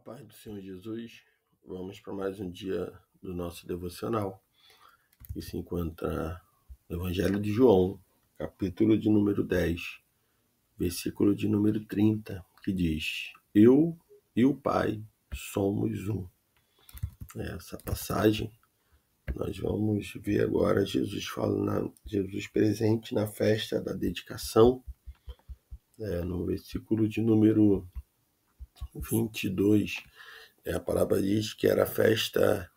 Paz do Senhor Jesus, vamos para mais um dia do nosso devocional, que se encontra no Evangelho de João, capítulo de número 10, versículo de número 30, que diz: Eu e o Pai somos um. Essa passagem nós vamos ver agora Jesus presente na festa da dedicação, no versículo de número 22. A palavra diz que era a festa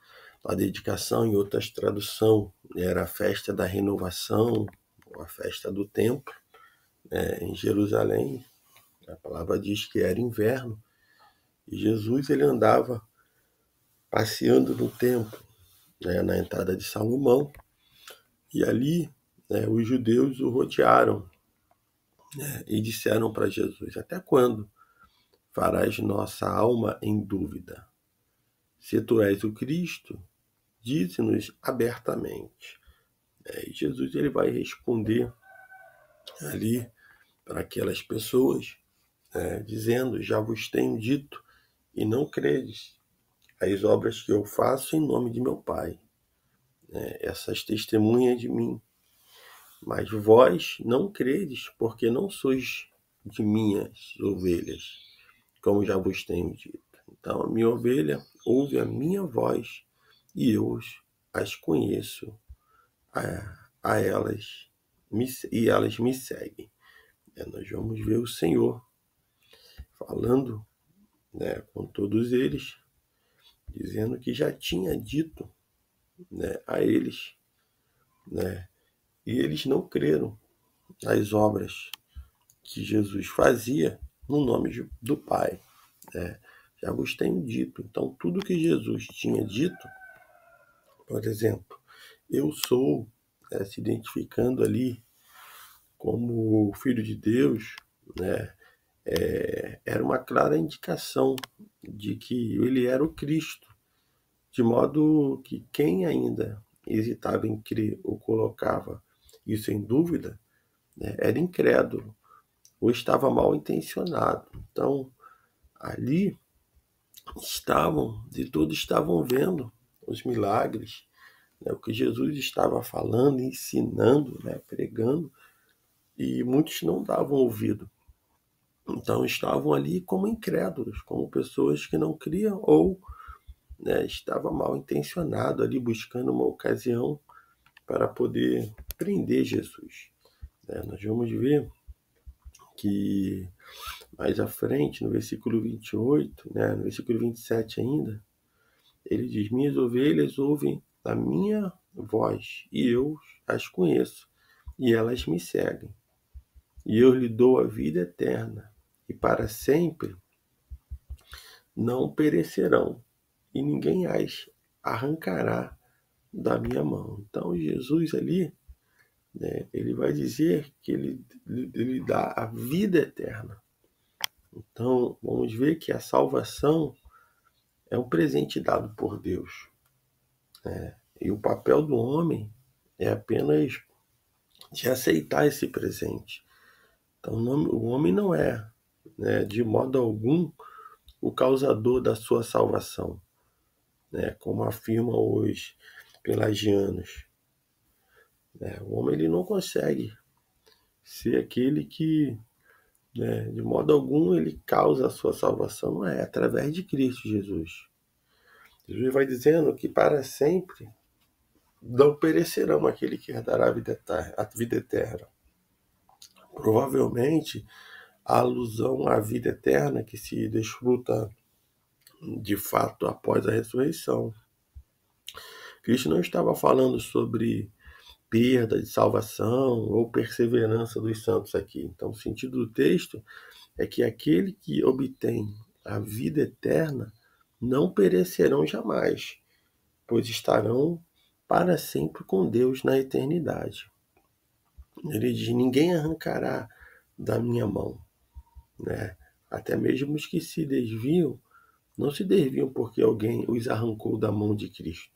da dedicação, em outras traduções, era a festa da renovação, ou a festa do templo, em Jerusalém. A palavra diz que era inverno, e Jesus ele andava passeando no templo, na entrada de Salomão, e ali os judeus o rodearam, e disseram para Jesus: até quando farás nossa alma em dúvida? Se tu és o Cristo, dize-nos abertamente. E Jesus ele vai responder ali para aquelas pessoas, dizendo: já vos tenho dito e não credes as obras que eu faço em nome de meu Pai. Essas testemunhas de mim. Mas vós não credes, porque não sois de minhas ovelhas, como já vos tenho dito. Então a minha ovelha ouve a minha voz e eu as conheço a elas e elas me seguem. Nós vamos ver o Senhor falando com todos eles, dizendo que já tinha dito a eles, e eles não creram nas obras que Jesus fazia no nome do Pai. Já vos tenho dito. Então, tudo que Jesus tinha dito, por exemplo, eu sou, se identificando ali como o Filho de Deus, era uma clara indicação de que ele era o Cristo, de modo que quem ainda hesitava em crer ou colocava isso em dúvida, era incrédulo ou estava mal intencionado. Então, ali todos estavam vendo os milagres, o que Jesus estava falando, ensinando, pregando, e muitos não davam ouvido. Então estavam ali como incrédulos, como pessoas que não criam ou estava mal intencionado ali buscando uma ocasião para poder prender Jesus. Nós vamos ver que mais à frente, no versículo 28, no versículo 27 ainda, ele diz: minhas ovelhas ouvem a minha voz e eu as conheço e elas me seguem. E eu lhe dou a vida eterna e para sempre não perecerão, e ninguém as arrancará da minha mão. Então Jesus ali, ele vai dizer que ele dá a vida eterna. Então vamos ver que a salvação é um presente dado por Deus. E o papel do homem é apenas de aceitar esse presente. Então o homem não é, de modo algum, o causador da sua salvação, como afirmam os pelagianos. O homem ele não consegue ser aquele que, de modo algum, ele causa a sua salvação. Não é através de Cristo Jesus. Jesus vai dizendo que para sempre não perecerão aquele que herdará a vida eterna. Provavelmente a alusão à vida eterna que se desfruta de fato após a ressurreição. Cristo não estava falando sobre perda de salvação ou perseverança dos santos aqui. Então, o sentido do texto é que aquele que obtém a vida eterna não perecerão jamais, pois estarão para sempre com Deus na eternidade. Ele diz: ninguém arrancará da minha mão. Até mesmo os que se desviam, não se desviam porque alguém os arrancou da mão de Cristo,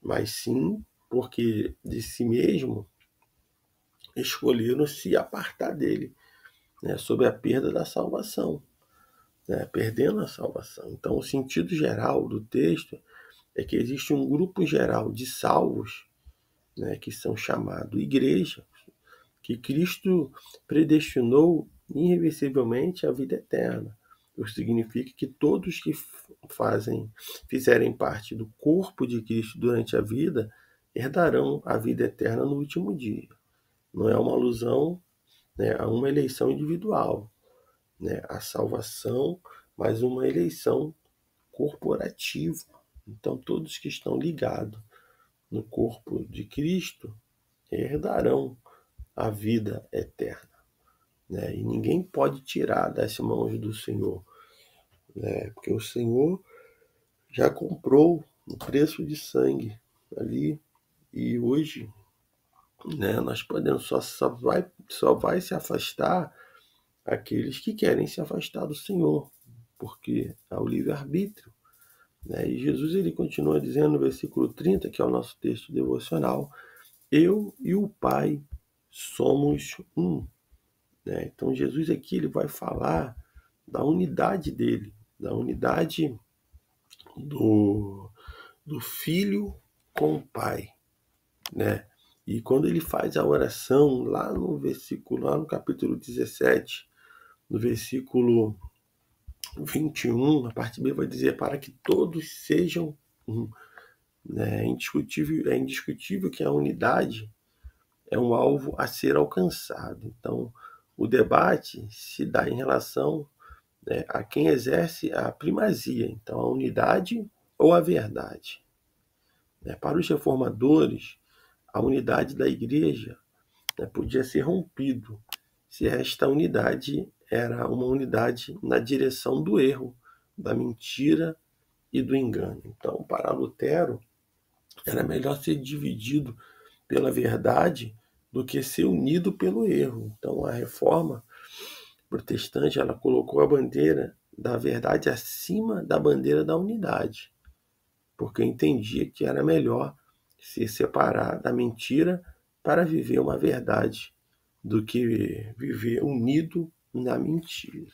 mas sim porque de si mesmo escolheram se apartar dele, sob a perda da salvação. né, perdendo a salvação. Então, o sentido geral do texto é que existe um grupo geral de salvos, né, que são chamados igreja, que Cristo predestinou irreversivelmente à vida eterna. Isso significa que todos que fizerem parte do corpo de Cristo durante a vida herdarão a vida eterna no último dia. Não é uma alusão, né, a uma eleição individual, né, a salvação, mas uma eleição corporativa. Então, todos que estão ligados no corpo de Cristo herdarão a vida eterna, né? E ninguém pode tirar das mãos do Senhor, né? Porque o Senhor já comprou o preço de sangue ali, e hoje, né, nós podemos só vai se afastar aqueles que querem se afastar do Senhor, porque há o livre-arbítrio, né? E Jesus ele continua dizendo no versículo 30, que é o nosso texto devocional: eu e o Pai somos um. Né? Então Jesus aqui ele vai falar da unidade dele, da unidade do, do Filho com o Pai, né? E quando ele faz a oração lá no capítulo 17, no versículo 21, a parte B vai dizer: para que todos sejam um. Né? É indiscutível que a unidade é um alvo a ser alcançado. Então, o debate se dá em relação, né, a quem exerce a primazia, então a unidade ou a verdade. Né? Para os reformadores, a unidade da igreja, né, podia ser rompido se esta unidade era uma unidade na direção do erro, da mentira e do engano. Então, para Lutero, era melhor ser dividido pela verdade do que ser unido pelo erro. Então, a reforma protestante ela colocou a bandeira da verdade acima da bandeira da unidade, porque entendia que era melhor se separar da mentira para viver uma verdade do que viver unido na mentira.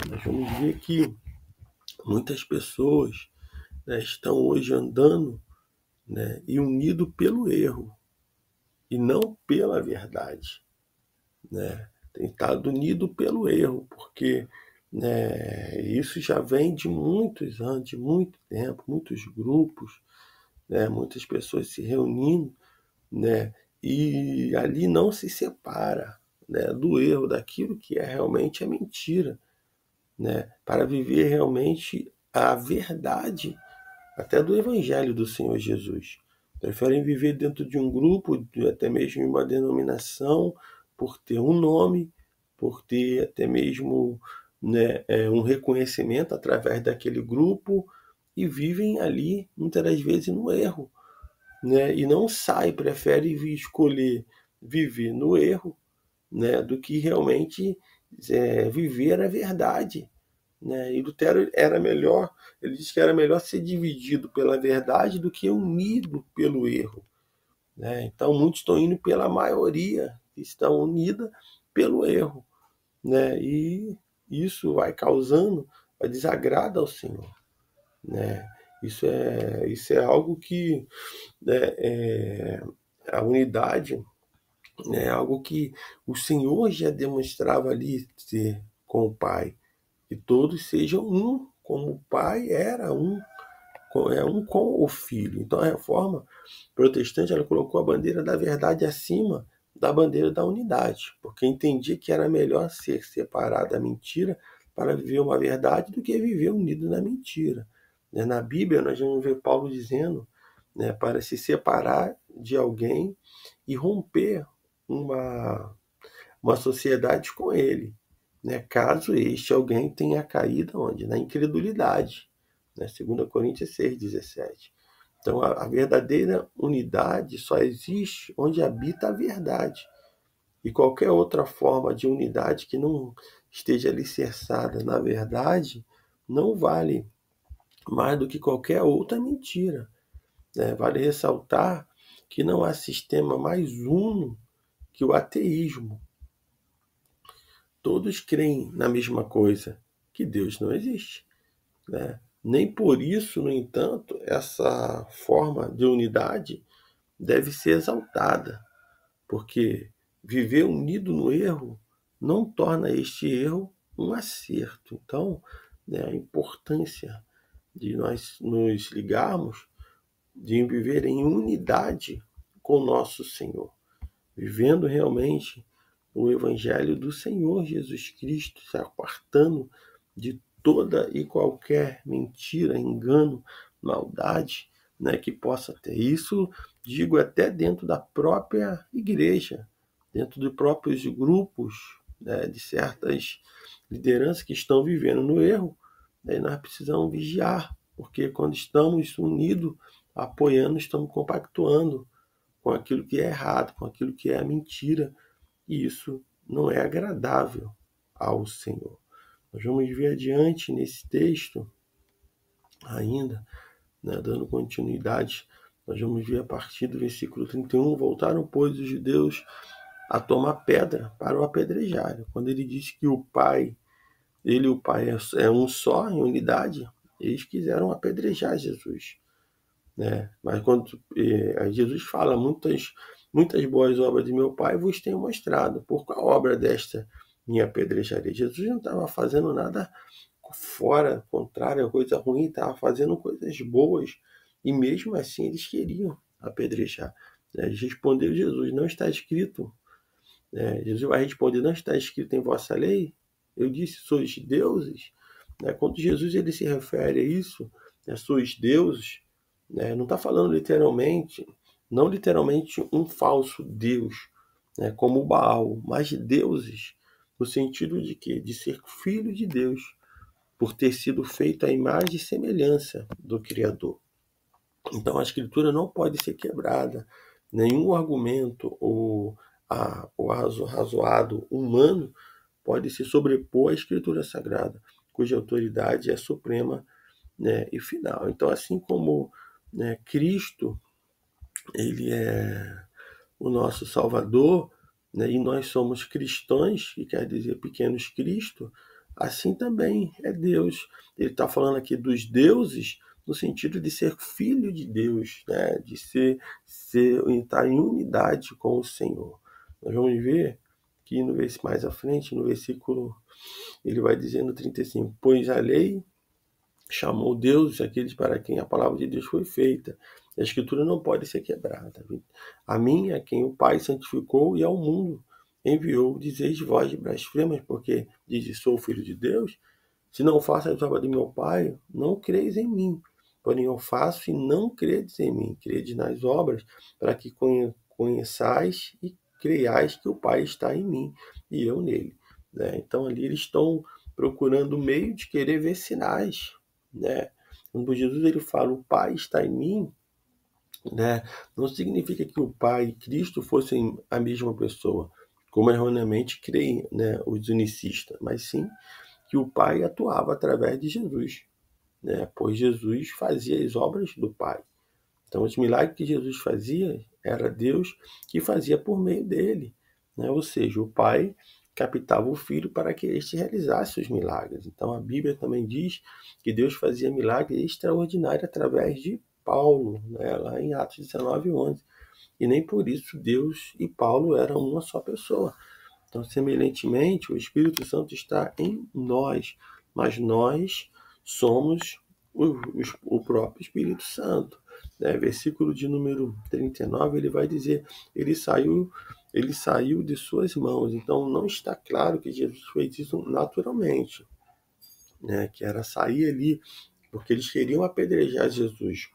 Nós vamos ver que muitas pessoas, né, estão hoje andando, né, e unido pelo erro e não pela verdade, né? Tem estado unido pelo erro, porque, né, isso já vem de muitos anos, de muito tempo, muitos grupos, né, muitas pessoas se reunindo, né, e ali não se separa, né, do erro, daquilo que é realmente a mentira, né, para viver realmente a verdade até do Evangelho do Senhor Jesus. Preferem viver dentro de um grupo, até mesmo em uma denominação, por ter um nome, por ter até mesmo, né, um reconhecimento através daquele grupo, e vivem ali, muitas das vezes, no erro, né, e não sai, prefere escolher viver no erro, né, do que realmente viver a verdade, né? E Lutero era melhor, ele disse que era melhor ser dividido pela verdade do que unido pelo erro, né? Então muitos estão indo pela maioria, que estão unida pelo erro, né? E isso vai causando a desagrado ao Senhor, né? Isso é algo que, né, a unidade, né, é algo que o Senhor já demonstrava ali ser com o Pai, que todos sejam um, como o Pai era um, é um com o Filho. Então a reforma protestante ela colocou a bandeira da verdade acima da bandeira da unidade, porque entendia que era melhor ser separado da mentira para viver uma verdade do que viver unido na mentira. Na Bíblia nós vamos ver Paulo dizendo, né, para se separar de alguém e romper uma sociedade com ele, né, caso este alguém tenha caído onde? Na incredulidade, né? 2 Coríntios 6,17. Então, a verdadeira unidade só existe onde habita a verdade. E qualquer outra forma de unidade que não esteja alicerçada na verdade não vale mais do que qualquer outra mentira, né? Vale ressaltar que não há sistema mais uno que o ateísmo. Todos creem na mesma coisa, que Deus não existe, né? Nem por isso, no entanto, essa forma de unidade deve ser exaltada, porque viver unido no erro não torna este erro um acerto. Então, né, a importância de nós nos ligarmos, de viver em unidade com o nosso Senhor, vivendo realmente o Evangelho do Senhor Jesus Cristo, se apartando de toda e qualquer mentira, engano, maldade, né, que possa ter. Isso digo até dentro da própria igreja, dentro de próprios grupos, né, de certas lideranças que estão vivendo no erro. Daí nós precisamos vigiar, porque quando estamos unidos, apoiando, estamos compactuando com aquilo que é errado, com aquilo que é a mentira, e isso não é agradável ao Senhor. Nós vamos ver adiante nesse texto, ainda, né, dando continuidade, nós vamos ver a partir do versículo 31, voltaram, pois, os judeus a tomar pedra para o apedrejar. Quando ele disse que o Pai, ele e o Pai é um só, em unidade, eles quiseram apedrejar Jesus, né? Mas quando Jesus fala, muitas boas obras de meu Pai vos tenho mostrado, por qual obra desta minha apedrejaria? Jesus não estava fazendo nada fora, contrário, coisa ruim, estava fazendo coisas boas, e mesmo assim eles queriam apedrejar. Respondeu Jesus, não está escrito, Jesus vai responder, não está escrito em vossa lei? Eu disse, sois deuses? Quando Jesus ele se refere a isso, sois deuses, não está falando literalmente, não literalmente um falso Deus, como o Baal, mas deuses, no sentido de quê? De ser filho de Deus, por ter sido feito à imagem e semelhança do Criador. Então a escritura não pode ser quebrada. Nenhum argumento ou razoado humano pode se sobrepor à escritura sagrada, cuja autoridade é suprema, e final. Então, assim como, Cristo ele é o nosso Salvador, e nós somos cristãos, que quer dizer pequenos Cristo, assim também é Deus. Ele está falando aqui dos deuses no sentido de ser filho de Deus, de estar em unidade com o Senhor. Nós vamos ver que mais à frente, no versículo, ele vai dizer no 35, pois a lei chamou Deus aqueles para quem a palavra de Deus foi feita. A escritura não pode ser quebrada. A mim, a quem o Pai santificou, e ao mundo enviou, dizeis vós de blasfemas, porque dizes, sou filho de Deus. Se não faço as obras de meu Pai, não creis em mim. Porém eu faço e não credes em mim. Credes nas obras, para que conheçais e creiais que o Pai está em mim e eu nele. Então ali eles estão procurando o meio de querer ver sinais, Quando Jesus ele fala, o Pai está em mim, não significa que o Pai e Cristo fossem a mesma pessoa, como erroneamente creem, os unicistas, mas sim que o Pai atuava através de Jesus, pois Jesus fazia as obras do Pai. Então, os milagres que Jesus fazia, era Deus que fazia por meio dele, Ou seja, o Pai captava o Filho para que este realizasse os milagres. Então, a Bíblia também diz que Deus fazia milagres extraordinários através de Paulo, lá em Atos 19:11. E nem por isso Deus e Paulo eram uma só pessoa. Então, semelhantemente, o Espírito Santo está em nós, mas nós somos o próprio Espírito Santo. Versículo de número 39, ele vai dizer, ele saiu de suas mãos. Então, não está claro que Jesus fez isso naturalmente, que era sair ali, porque eles queriam apedrejar Jesus,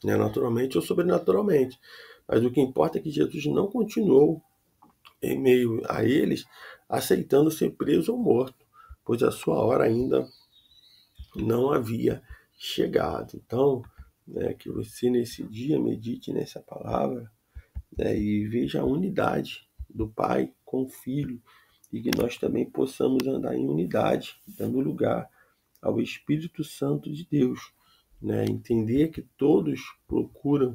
naturalmente ou sobrenaturalmente. Mas o que importa é que Jesus não continuou em meio a eles, aceitando ser preso ou morto, pois a sua hora ainda não havia chegado. Então, que você nesse dia medite nessa palavra, e veja a unidade do Pai com o Filho, e que nós também possamos andar em unidade, dando lugar ao Espírito Santo de Deus, entender que todos procuram,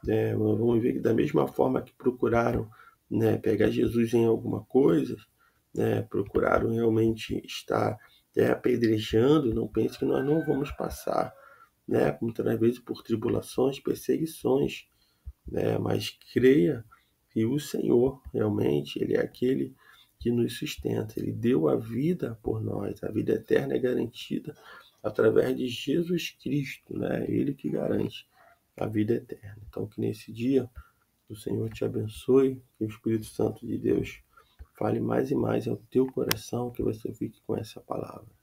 vamos ver que da mesma forma que procuraram, pegar Jesus em alguma coisa, procuraram realmente estar apedrejando, não pense que nós não vamos passar, né, muitas vezes por tribulações, perseguições, né, mas creia que o Senhor realmente Ele é aquele que nos sustenta. Ele deu a vida por nós, a vida eterna é garantida através de Jesus Cristo, né? Ele que garante a vida eterna. Então, que nesse dia o Senhor te abençoe, que o Espírito Santo de Deus fale mais e mais ao teu coração, que você fique com essa palavra.